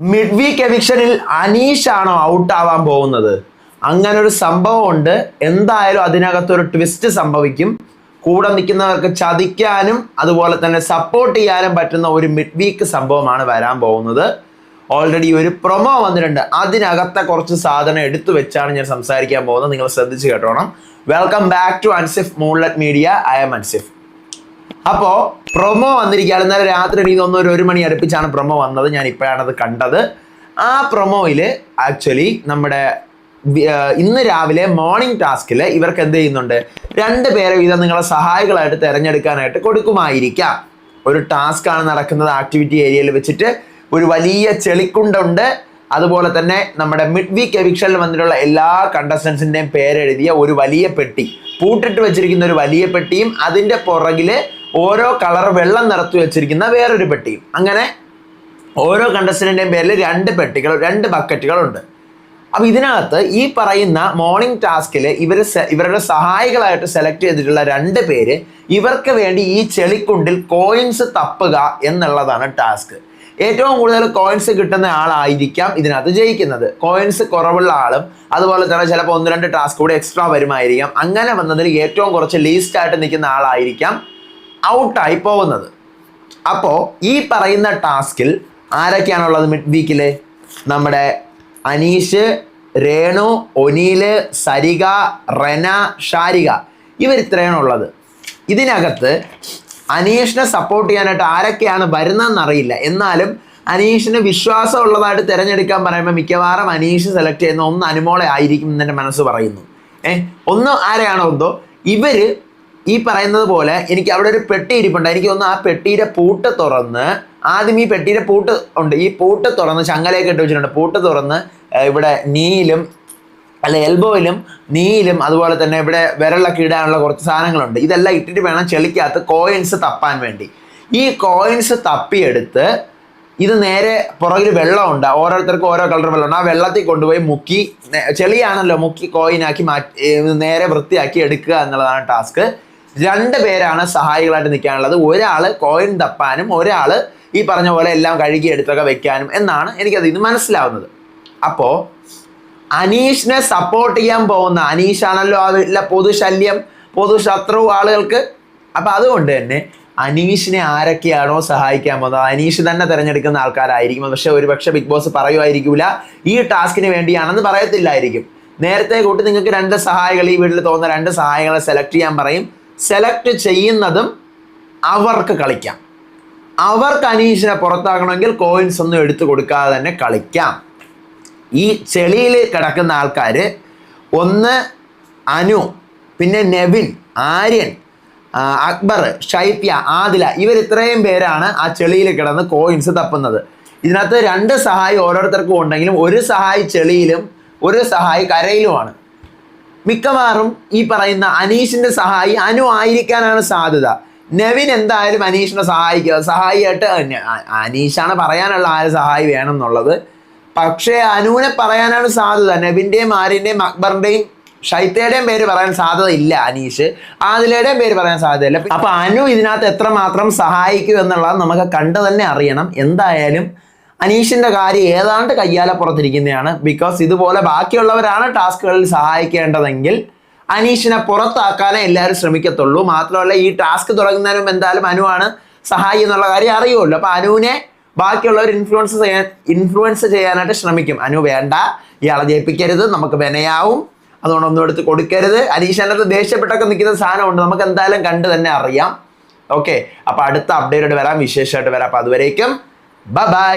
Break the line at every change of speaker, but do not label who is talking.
Mid week എവിക്ഷനിൽ അനീഷാണോ out ആവാൻ പോകുന്നത്? അങ്ങനെ ഒരു സംഭവം ഉണ്ട്. എന്തായാലും അതിനകത്തൊരു ട്വിസ്റ്റ് സംഭവിക്കും. കൂടെ നിൽക്കുന്നവർക്ക് ചതിക്കാനും അതുപോലെ തന്നെ സപ്പോർട്ട് ചെയ്യാനും പറ്റുന്ന ഒരു മിഡ് വീക്ക് സംഭവമാണ് വരാൻ പോകുന്നത്. ഓൾറെഡി ഒരു പ്രൊമോ വന്നിട്ടുണ്ട്. അതിനകത്തെ കുറച്ച് സാധനം എടുത്തു വെച്ചാണ് ഞാൻ സംസാരിക്കാൻ പോകുന്നത്. നിങ്ങൾ ശ്രദ്ധിച്ച് കേട്ടോണം. Welcome back to Ansif moonlight media. I am Ansif. അപ്പോൾ പ്രൊമോ വന്നിരിക്കുകയാണ്. ഇന്നലെ രാത്രി എനിക്ക് തോന്നുന്നു ഒരു മണി അടുപ്പിച്ചാണ് പ്രൊമോ വന്നത്. ഞാൻ ഇപ്പോഴാണത് കണ്ടത്. ആ പ്രൊമോയിൽ ആക്ച്വലി നമ്മുടെ ഇന്ന് രാവിലെ മോർണിംഗ് ടാസ്കിൽ ഇവർക്ക് എന്ത് ചെയ്യുന്നുണ്ട്, 2 പേരെ വീതം നിങ്ങളെ സഹായികളായിട്ട് തിരഞ്ഞെടുക്കാനായിട്ട് കൊടുക്കുമായിരിക്കാം. ഒരു ടാസ്ക് ആണ് നടക്കുന്നത്. ആക്ടിവിറ്റി ഏരിയയിൽ വെച്ചിട്ട് ഒരു വലിയ ചെളിക്കുണ്ടുണ്ട്. അതുപോലെ തന്നെ നമ്മുടെ മിഡ് വീക്ക് എവിക്ഷനിൽ വന്നിട്ടുള്ള എല്ലാ കണ്ടസ്റ്റൻസിൻ്റെയും പേരെഴുതിയ ഒരു വലിയ പെട്ടി, പൂട്ടിട്ട് വെച്ചിരിക്കുന്ന ഒരു വലിയ പെട്ടിയും അതിൻ്റെ പുറകിൽ ഓരോ കളർ വെള്ളം നിറച്ചു വെച്ചിരിക്കുന്ന വേറൊരു പെട്ടിയും. അങ്ങനെ ഓരോ കണ്ടസ്റ്റന്റിന്റെയും പേരിൽ 2 ബക്കറ്റുകളുണ്ട്. അപ്പൊ ഇതിനകത്ത് ഈ പറയുന്ന മോർണിംഗ് ടാസ്കിൽ ഇവരുടെ സഹായികളായിട്ട് സെലക്ട് ചെയ്തിട്ടുള്ള 2 പേര് ഇവർക്ക് വേണ്ടി ഈ ചെളിക്കുണ്ടിൽ കോയിൻസ് തപ്പുക എന്നുള്ളതാണ് ടാസ്ക്. ഏറ്റവും കൂടുതൽ കോയിൻസ് കിട്ടുന്ന ആളായിരിക്കാം ഇതിനകത്ത് ജയിക്കുന്നത്. കോയിൻസ് കുറവുള്ള ആളും അതുപോലെ തന്നെ ചിലപ്പോൾ 1-2 ടാസ്ക് കൂടെ എക്സ്ട്രാ വരുമായിരിക്കാം. അങ്ങനെ വന്നതിൽ ഏറ്റവും കുറച്ച് ലീസ്റ്റ് ആയിട്ട് നിൽക്കുന്ന ആളായിരിക്കാം ഔട്ടായി പോകുന്നത്. അപ്പോൾ ഈ പറയുന്ന ടാസ്കിൽ ആരൊക്കെയാണുള്ളത് മിഡ് വീക്കിൽ? നമ്മുടെ അനീഷ്, രേണു, ഒനീല്, സരിക, റെന, ഷാരിക, ഇവരിത്രയാണ് ഉള്ളത്. ഇതിനകത്ത് അനീഷിനെ സപ്പോർട്ട് ചെയ്യാനായിട്ട് ആരൊക്കെയാണ് വരുന്നതെന്ന് അറിയില്ല. എന്നാലും അനീഷിന് വിശ്വാസം ഉള്ളതായിട്ട് തിരഞ്ഞെടുക്കാൻ പറയുമ്പോൾ മിക്കവാറും അനീഷ് സെലക്ട് ചെയ്യുന്ന ഒന്ന് അനുമോളെ ആയിരിക്കും എന്നെ മനസ്സ് പറയുന്നു. ഒന്ന് ആരെയാണോ എന്തോ ഇവര് ഈ പറയുന്നത് പോലെ എനിക്ക് അവിടെ ഒരു പെട്ടി ഇരിപ്പുണ്ട്. എനിക്ക് തോന്നുന്നു ആ പെട്ടിയുടെ പൂട്ട് തുറന്ന്, ആദ്യം ഈ പെട്ടിയുടെ പൂട്ട് ഉണ്ട്, ഈ പൂട്ട് തുറന്ന് ചങ്ങലയൊക്കെ ഇട്ട് വെച്ചിട്ടുണ്ട്. പൂട്ട് തുറന്ന് ഇവിടെ നീയിലും എൽബോയിലും നീയിലും അതുപോലെ തന്നെ ഇവിടെ വിരലൊക്കെ ഇടാനുള്ള കുറച്ച് സാധനങ്ങളുണ്ട്. ഇതെല്ലാം ഇട്ടിട്ട് വേണം ചെളിക്കകത്ത് കോയിൻസ് തപ്പാൻ വേണ്ടി. ഈ കോയിൻസ് തപ്പിയെടുത്ത് ഇത് നേരെ പുറകിൽ വെള്ളമുണ്ട്, ഓരോരുത്തർക്കും ഓരോ കളർ വെള്ളമുണ്ട്. ആ വെള്ളത്തിൽ കൊണ്ടുപോയി മുക്കി, ചെളിയാണല്ലോ, മുക്കി കോയിനാക്കി നേരെ വൃത്തിയാക്കി എടുക്കുക എന്നുള്ളതാണ് ടാസ്ക്. 2 പേരാണ് സഹായികളായിട്ട് നിൽക്കാനുള്ളത്. ഒരാൾ കോയിൻ തപ്പാനും ഒരാൾ ഈ പറഞ്ഞ പോലെ എല്ലാം കഴുകി എടുത്തൊക്കെ വെക്കാനും എന്നാണ് എനിക്കത് ഇന്ന് മനസ്സിലാവുന്നത്. അപ്പോൾ അനീഷിനെ സപ്പോർട്ട് ചെയ്യാൻ പോകുന്ന അനീഷാണല്ലോ ആ വീട്ടിലെ പൊതുശല്യം, പൊതുശത്രു ആളുകൾക്ക്. അപ്പം അതുകൊണ്ട് തന്നെ അനീഷിനെ ആരൊക്കെയാണോ സഹായിക്കാൻ പോകുന്നത് അനീഷ് തന്നെ തിരഞ്ഞെടുക്കുന്ന ആൾക്കാരായിരിക്കും. പക്ഷെ ഒരുപക്ഷെ ബിഗ് ബോസ് പറയുമായിരിക്കില്ല ഈ ടാസ്കിന് വേണ്ടിയാണെന്ന് പറയത്തില്ലായിരിക്കും. നേരത്തെ കൂട്ടി നിങ്ങൾക്ക് 2 സഹായികൾ, ഈ വീട്ടിൽ തോന്നുന്ന 2 സഹായികളെ സെലക്ട് ചെയ്യാൻ പറയും. സെലക്ട് ചെയ്യുന്നതും അവർക്ക് കളിക്കാം. അവർക്ക് അനീഷിനെ പുറത്താക്കണമെങ്കിൽ കോയിൻസ് ഒന്നും എടുത്തു കൊടുക്കാതെ തന്നെ കളിക്കാം. ഈ ചെളിയിൽ കിടക്കുന്ന ആൾക്കാർ ഒന്ന് അനു, പിന്നെ നെവിൻ, ആര്യൻ, അക്ബർ, ഷൈത്യ, ആദില, ഇവരിത്രയും പേരാണ് ആ ചെളിയിൽ കിടന്ന് കോയിൻസ് തപ്പുന്നത്. ഇതിനകത്ത് 2 സഹായി ഓരോരുത്തർക്കും ഉണ്ടെങ്കിലും ഒരു സഹായി ചെളിയിലും ഒരു സഹായി കരയിലുമാണ്. മിക്കവാറും ഈ പറയുന്ന അനീഷിന്റെ സഹായി അനു ആയിരിക്കാനാണ് സാധ്യത. നെവിൻ എന്തായാലും അനീഷിനെ സഹായിയായിട്ട് അനീഷാണ് പറയാനുള്ള ആര് സഹായി വേണം എന്നുള്ളത്. പക്ഷേ അനുവിനെ പറയാനാണ് സാധ്യത. നെവിൻ്റെയും ആര്യൻ്റെയും അക്ബറിൻ്റെയും ഷൈത്തയുടെയും പേര് പറയാൻ സാധ്യത ഇല്ല. അനീഷ്, ആദിലയുടെയും പേര് പറയാൻ സാധ്യതയില്ല. അപ്പൊ അനു ഇതിനകത്ത് എത്രമാത്രം സഹായിക്കും എന്നുള്ളത് നമുക്ക് കണ്ടു തന്നെ അറിയണം. എന്തായാലും അനീഷിന്റെ കാര്യം ഏതാണ്ട് കയ്യാലപ്പുറത്തിരിക്കുന്നതാണ്. ബിക്കോസ് ഇതുപോലെ ബാക്കിയുള്ളവരാണ് ടാസ്കുകളിൽ സഹായിക്കേണ്ടതെങ്കിൽ അനീഷിനെ പുറത്താക്കാനേ എല്ലാവരും ശ്രമിക്കത്തുള്ളൂ. മാത്രമല്ല ഈ ടാസ്ക് തുടങ്ങുന്നതിനും എന്തായാലും അനുവാണ് സഹായി എന്നുള്ള കാര്യം അറിയുമല്ലോ. അപ്പൊ അനുവിനെ ബാക്കിയുള്ളവർ ഇൻഫ്ലുവൻസ് ചെയ്യാനായിട്ട് ശ്രമിക്കും. അനു വേണ്ട, ഇയാളെ ജയിപ്പിക്കരുത്, നമുക്ക് വിനയാവും, അതുകൊണ്ട് ഒന്നും എടുത്ത് കൊടുക്കരുത്. അനീഷിനകത്ത് ദേഷ്യപ്പെട്ടൊക്കെ നിൽക്കുന്ന സാധനമുണ്ട്. നമുക്ക് എന്തായാലും കണ്ടു തന്നെ അറിയാം. ഓക്കെ, അപ്പൊ അടുത്ത അപ്ഡേറ്റ് വരാം, വിശേഷമായിട്ട് വരാം. അപ്പൊ അതുവരേക്കും ബൈ.